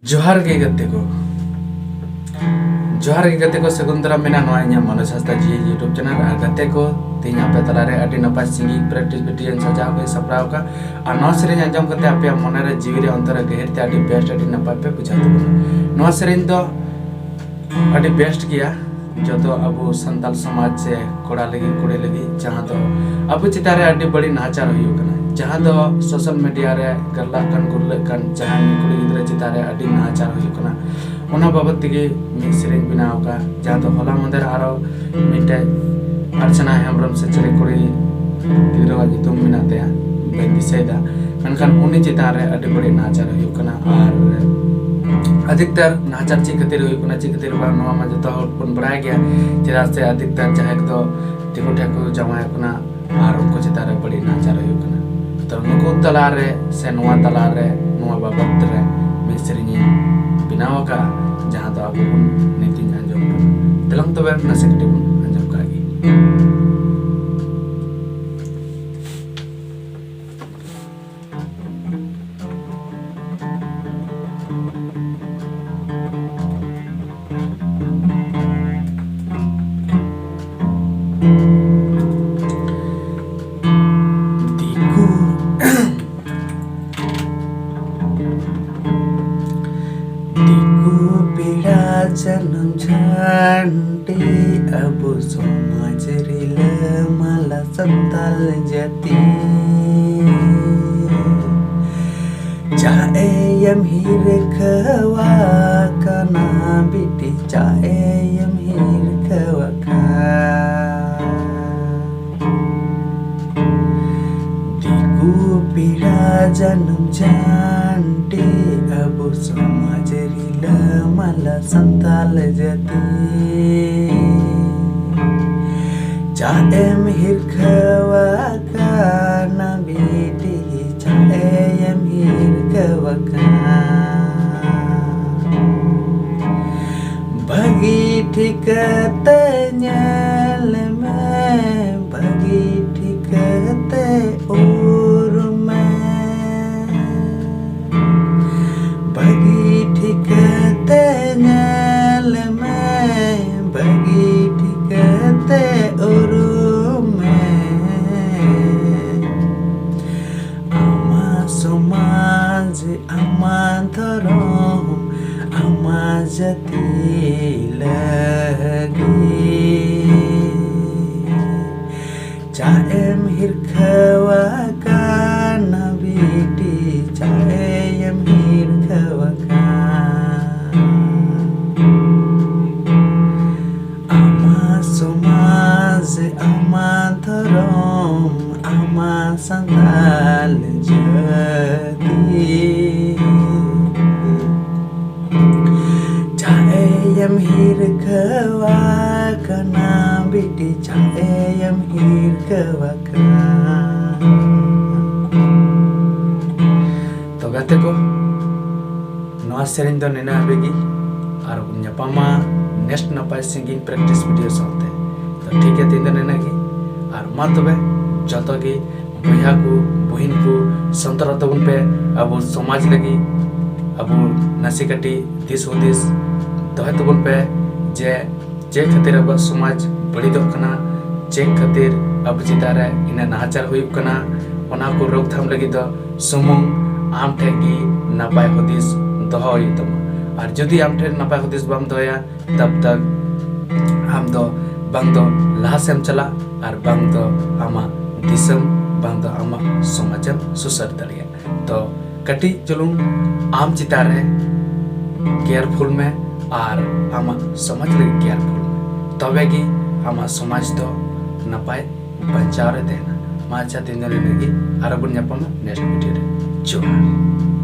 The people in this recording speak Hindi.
जोहार गे गते को सगुंदरा मेना नोआ इᱧᱟᱹᱜ मनोज हांसदा जी यूट्यूब चैनल और गते को तीन आपे तलारे अडी नपाय सिंगिंग प्रैक्टिस वीडियो सजाव के सपराव का और नोआ सेरेन आंजम कते आपे मने रे जीवी रे अंतर गहर ते अडी बेस्ट अडी नपाय पे बुझा दो नोआ सेरेन दो अडी बेस्ट किया जो तो अब संताल समाज से कोड़ा लगी कुड़ी लगी जहाँ तो अब चितारे अडी बड़ी नाचार हुई कना जहाँ तो सोशल मीडिया रे गरला कन गुरले कन जहाँ कुड़ी गिदरा चितारे अडी नाचार हुई कना उना बाबत तिगे मी सेरेन बनाव का जहाँ तो होला मंदिर आरो मिटे अर्चना हेम्ब्रम से चले कुड़ी गिदरा गितुम मिनाते हैं बेंदी सेदा मेनखान उनी चितारे अडी बड़ी नाचार हुई कना और अधिकतर नाचार चिकतिर हुई कना चिकतिर बा नवा मा जतो पन बड़ाय गया चेदा से अधिकतर जहाँ तो तिको ठेको जमाय कना और उनको चितारे बड़ी नाचार हुई कना तो नुको तलारे से नवा तलारे नवा बाबत रे मी सेरेन बनाव का जहाँ तो आपको नीति अंजम तेलंग तो बैठ नसे कटे अंजम कागी जन्म झांटे अब समाज रिल मला संताल जाती चाहे यम हीर खवा कना बिटी चाहे यम हीर खवा का दिकु पीड़ा जन्म झांटे अब समाज रिल मला संताल जाती चाहे मिहिर खवा का ना बेटी चाहे मिहिर खवा का भगी ठिकते न्याल में भगी ठिकते और में भगी ठिकते न्याल में भगी ठिकते और में आमा समाज आमा धर्म आमा जाति लगी चाहे मिहिर खवा का ना बेटी चाहे मिहिर खवा का आमा समाज आमा धर्म आमा संताल जाति चाहे मिहिर खवा का ना बेटी चाहे मिहिर खवा का तो गाते को नवा सेरेन दो नेना बेगी और न्यापामा नेक्स्ट नपाय सिंगिंग प्रैक्टिस वीडियो साथे तो ठीक है तीन दिन नेगी और मा तबे जतो की भैया को बहिन को संतर तबन पे अब समाज लगी अब नसीकटी दिस उदिस दहे तबन पे जे खातिर अब समाज बड़ी दो कना जे खातिर अब चितारे इना नाचार हुई कना ओना को रोकथाम लगी तो सुमुंग आम ठेगी नपाय हुदिस दहो तम और जदि आम ठे नपाय हुदिस बम दोया तब तक हम दो बंग दो लासेम चला और बंग दो आमा दिसम बंग दो आमा समाजम सुसर दलिया तो कटी चलूं आम चितारे केयरफुल में और आमा समाज लगी केयरफुल में तबे की आमा समाज दो नपाय बचाव रे देना माचा तीन दिन लगी और बुन नेक्स्ट वीडियो रे जोहार।